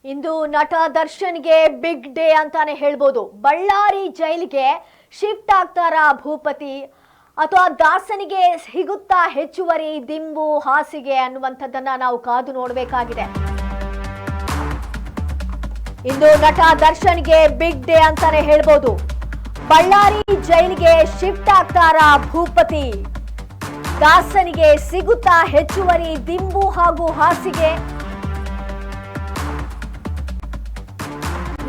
ಇಂದು ನಟ ದರ್ಶನ್ಗೆ big day ಅಂತಾನೆ ಹೇಳ್ಬೋದು. ಬಳ್ಳಾರಿ ಜೈಲಿಗೆ ಶಿಫ್ಟ್ ಆಗ್ತಾರಾ ಭೂಪತಿ ಅಥವಾ ದಾಸನಿಗೆ ಸಿಗುತ್ತಾ ಹೆಚ್ಚುವರಿ ದಿಂಬು ಹಾಸಿಗೆ ಅನ್ನುವಂಥದ್ದನ್ನ ನಾವು ಕಾದು ನೋಡಬೇಕಾಗಿದೆ. ಇಂದು ನಟ ದರ್ಶನ್ಗೆ ಬಿಗ್ ಡೇ ಅಂತಾನೆ ಹೇಳ್ಬೋದು. ಬಳ್ಳಾರಿ ಜೈಲಿಗೆ ಶಿಫ್ಟ್ ಆಗ್ತಾರಾ ಭೂಪತಿ, ದಾಸನಿಗೆ ಸಿಗುತ್ತಾ ಹೆಚ್ಚುವರಿ ದಿಂಬು ಹಾಗೂ ಹಾಸಿಗೆ,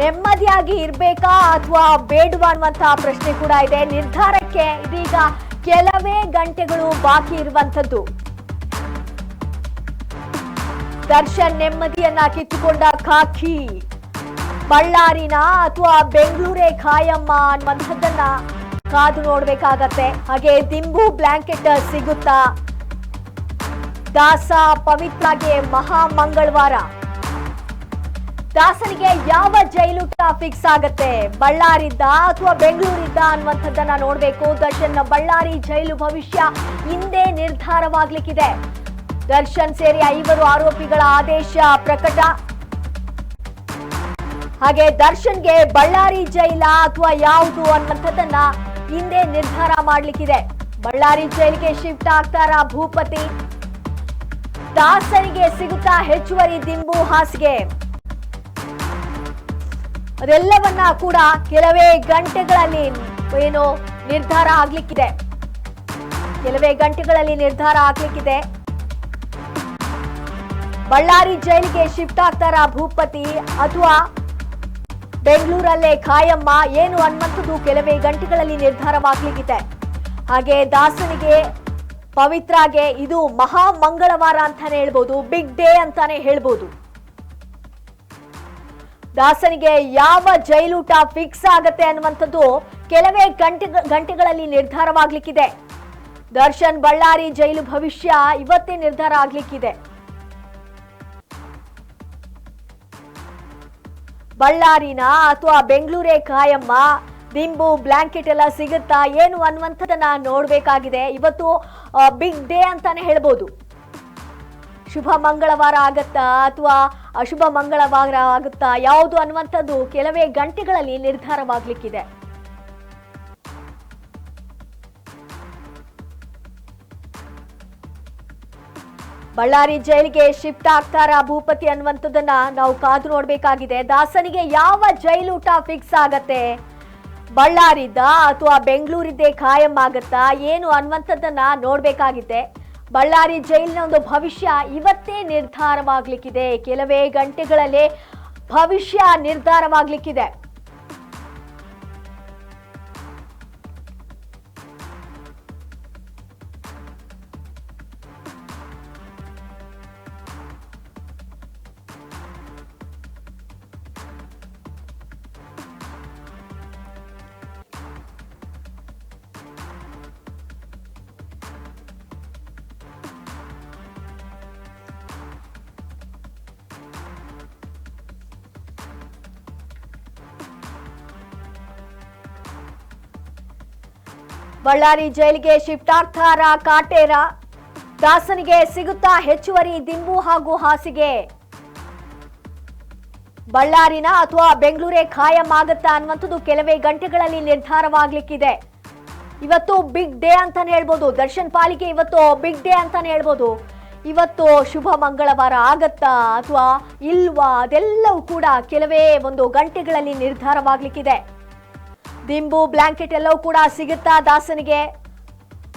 ನೆಮ್ಮದಿಯಾಗಿ ಇರಬೇಕಾ ಅಥವಾ ಬೇಡವಾ ಅನ್ನುವಂತಹ ಪ್ರಶ್ನೆ ಕೂಡ ಇದೆ. ನಿರ್ಧಾರಕ್ಕೆ ಇದೀಗ ಕೆಲವೇ ಗಂಟೆಗಳು ಬಾಕಿ ಇರುವಂತದ್ದು. ದರ್ಶನ್ ನೆಮ್ಮದಿಯನ್ನ ಕಿತ್ತುಕೊಂಡ ಖಾಕಿ, ಬಳ್ಳಾರಿನ ಅಥವಾ ಬೆಂಗಳೂರೇ ಖಾಯಮ್ಮ ಅನ್ನುವಂಥದ್ದನ್ನ ಕಾದು ನೋಡ್ಬೇಕಾಗತ್ತೆ. ಹಾಗೆ ದಿಂಬು ಬ್ಲಾಂಕೆಟ್ ಸಿಗುತ್ತಾ, ದಾಸ ಪವಿತ್ರಗೆ ಮಹಾ ಮಂಗಳವಾರ, ದಾಸನಿಗೆ ಯಾವ ಜೈಲೂಟ ಫಿಕ್ಸ್ ಆಗತ್ತೆ, ಬಳ್ಳಾರಿದ್ದ ಅಥವಾ ಬೆಂಗಳೂರಿದ್ದ ಅನ್ನುವಂಥದ್ದನ್ನ ನೋಡ್ಬೇಕು. ದರ್ಶನ್ ಬಳ್ಳಾರಿ ಜೈಲು ಭವಿಷ್ಯ ಹಿಂದೆ ನಿರ್ಧಾರವಾಗ್ಲಿಕ್ಕಿದೆ. ದರ್ಶನ್ ಸೇರಿ 5 ಆರೋಪಿಗಳ ಆದೇಶ ಪ್ರಕಟ. ಹಾಗೆ ದರ್ಶನ್ಗೆ ಬಳ್ಳಾರಿ ಜೈಲ ಅಥವಾ ಯಾವುದು ಅನ್ನುವಂಥದ್ದನ್ನ ಹಿಂದೆ ನಿರ್ಧಾರ ಮಾಡ್ಲಿಕ್ಕಿದೆ. ಬಳ್ಳಾರಿ ಜೈಲಿಗೆ ಶಿಫ್ಟ್ ಆಗ್ತಾರಾ ಭೂಪತಿ, ದಾಸನಿಗೆ ಸಿಗುತ್ತಾ ಹೆಚ್ಚುವರಿ ದಿಂಬು ಹಾಸಿಗೆ, ಅದೆಲ್ಲವನ್ನ ಕೂಡ ಕೆಲವೇ ಗಂಟೆಗಳಲ್ಲಿ ನಿರ್ಧಾರ ಆಗ್ಲಿಕ್ಕಿದೆ. ಕೆಲವೇ ಗಂಟೆಗಳಲ್ಲಿ ನಿರ್ಧಾರ ಆಗ್ಲಿಕ್ಕಿದೆ. ಬಳ್ಳಾರಿ ಜೈಲಿಗೆ ಶಿಫ್ಟ್ ಆಗ್ತಾರಾ ಭೂಪತಿ ಅಥವಾ ಬೆಂಗಳೂರಲ್ಲೇ ಖಾಯಮ್ಮ ಏನು ಅನ್ನುವಂಥದ್ದು ಕೆಲವೇ ಗಂಟೆಗಳಲ್ಲಿ ನಿರ್ಧಾರವಾಗ್ಲಿಕ್ಕಿದೆ. ಹಾಗೆ ದಾಸನಿಗೆ ಪವಿತ್ರಗೆ ಇದು ಮಹಾ ಮಂಗಳವಾರ ಅಂತಾನೆ ಹೇಳ್ಬೋದು, ಬಿಗ್ ಡೇ ಅಂತಾನೆ ಹೇಳ್ಬೋದು. ದಾಸನಿಗೆ ಯಾವ ಜೈಲೂಟ ಫಿಕ್ಸ್ ಆಗತ್ತೆ ಅನ್ನುವಂಥದ್ದು ಕೆಲವೇ ಗಂಟೆಗಳಲ್ಲಿ ನಿರ್ಧಾರವಾಗ್ಲಿಕ್ಕಿದೆ. ದರ್ಶನ್ ಬಳ್ಳಾರಿ ಜೈಲು ಭವಿಷ್ಯ ಇವತ್ತೇ ನಿರ್ಧಾರ ಆಗ್ಲಿಕ್ಕಿದೆ. ಬಳ್ಳಾರಿನ ಅಥವಾ ಬೆಂಗಳೂರೇ ಖಾಯಮ್ಮ, ದಿಂಬು ಬ್ಲಾಂಕೆಟ್ ಎಲ್ಲ ಸಿಗುತ್ತಾ ಏನು ಅನ್ನುವಂಥದ್ದನ್ನ ನೋಡ್ಬೇಕಾಗಿದೆ. ಇವತ್ತು ಬಿಗ್ ಡೇ ಅಂತಾನೆ ಹೇಳ್ಬೋದು. ಶುಭ ಮಂಗಳವಾರ ಆಗತ್ತಾ ಅಥವಾ ಅಶುಭ ಮಂಗಳವಾರ ಆಗುತ್ತಾ ಯಾವುದು ಅನ್ನುವಂಥದ್ದು ಕೆಲವೇ ಗಂಟೆಗಳಲ್ಲಿ ನಿರ್ಧಾರವಾಗ್ಲಿಕ್ಕಿದೆ. ಬಳ್ಳಾರಿ ಜೈಲಿಗೆ ಶಿಫ್ಟ್ ಆಗ್ತಾರಾ ಭೂಪತಿ ಅನ್ನುವಂಥದ್ದನ್ನ ನಾವು ಕಾದು ನೋಡ್ಬೇಕಾಗಿದೆ. ದಾಸನಿಗೆ ಯಾವ ಜೈಲೂಟ ಫಿಕ್ಸ್ ಆಗತ್ತೆ, ಬಳ್ಳಾರಿದ್ದ ಅಥವಾ ಬೆಂಗಳೂರಿದ್ದೇ ಖಾಯಂ ಆಗತ್ತಾ ಏನು ಅನ್ನುವಂಥದ್ದನ್ನ ನೋಡ್ಬೇಕಾಗಿದೆ. ಬಳ್ಳಾರಿ ಜೈಲಿನ ಒಂದು ಭವಿಷ್ಯ ಇವತ್ತೇ ನಿರ್ಧಾರವಾಗ್ಲಿಕ್ಕಿದೆ. ಕೆಲವೇ ಗಂಟೆಗಳಲ್ಲೇ ಭವಿಷ್ಯ ನಿರ್ಧಾರವಾಗ್ಲಿಕ್ಕಿದೆ. ಬಳ್ಳಾರಿ ಜೈಲಿಗೆ ಶಿಫ್ಟ್ ಆಗ್ತಾರಾ ಕಾಟೇರ, ದಾಸನಿಗೆ ಸಿಗುತ್ತಾ ಹೆಚ್ಚುವರಿ ದಿಂಬು ಹಾಗೂ ಹಾಸಿಗೆ, ಬಳ್ಳಾರಿನ ಅಥವಾ ಬೆಂಗಳೂರೇ ಖಾಯಂ ಆಗತ್ತಾ ಅನ್ನುವಂಥದ್ದು ಕೆಲವೇ ಗಂಟೆಗಳಲ್ಲಿ ನಿರ್ಧಾರವಾಗ್ಲಿಕ್ಕಿದೆ. ಇವತ್ತು ಬಿಗ್ ಡೇ ಅಂತಾನೆ ಹೇಳ್ಬೋದು. ದರ್ಶನ್ ಪಾಲಿಗೆ ಇವತ್ತು ಬಿಗ್ ಡೇ ಅಂತಾನೆ ಹೇಳ್ಬೋದು. ಇವತ್ತು ಶುಭ ಮಂಗಳವಾರ ಆಗತ್ತಾ ಅಥವಾ ಇಲ್ವಾ ಅದೆಲ್ಲವೂ ಕೂಡ ಕೆಲವೇ ಒಂದು ಗಂಟೆಗಳಲ್ಲಿ ನಿರ್ಧಾರವಾಗ್ಲಿಕ್ಕಿದೆ. ದಿಂಬು ಬ್ಲಾಂಕೆಟ್ ಎಲ್ಲವೂ ಕೂಡ ಸಿಗುತ್ತಾ ದಾಸನಿಗೆ,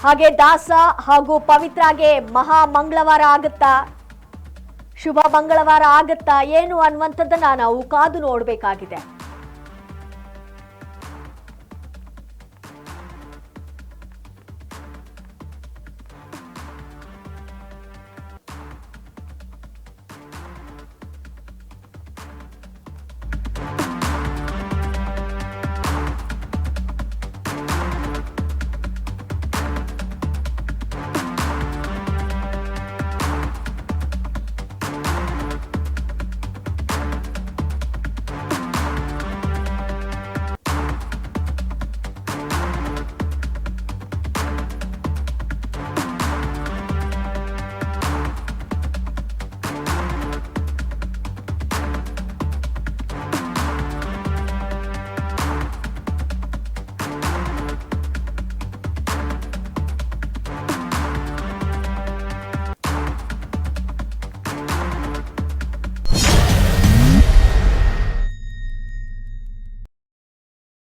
ಹಾಗೆ ದಾಸ ಹಾಗೂ ಪವಿತ್ರಗೆ ಮಹಾ ಮಂಗಳವಾರ ಆಗುತ್ತಾ, ಶುಭ ಮಂಗಳವಾರ ಆಗುತ್ತಾ ಏನು ಅನ್ನುವಂಥದ್ದನ್ನ ನಾವು ಕಾದು ನೋಡಬೇಕಾಗಿದೆ.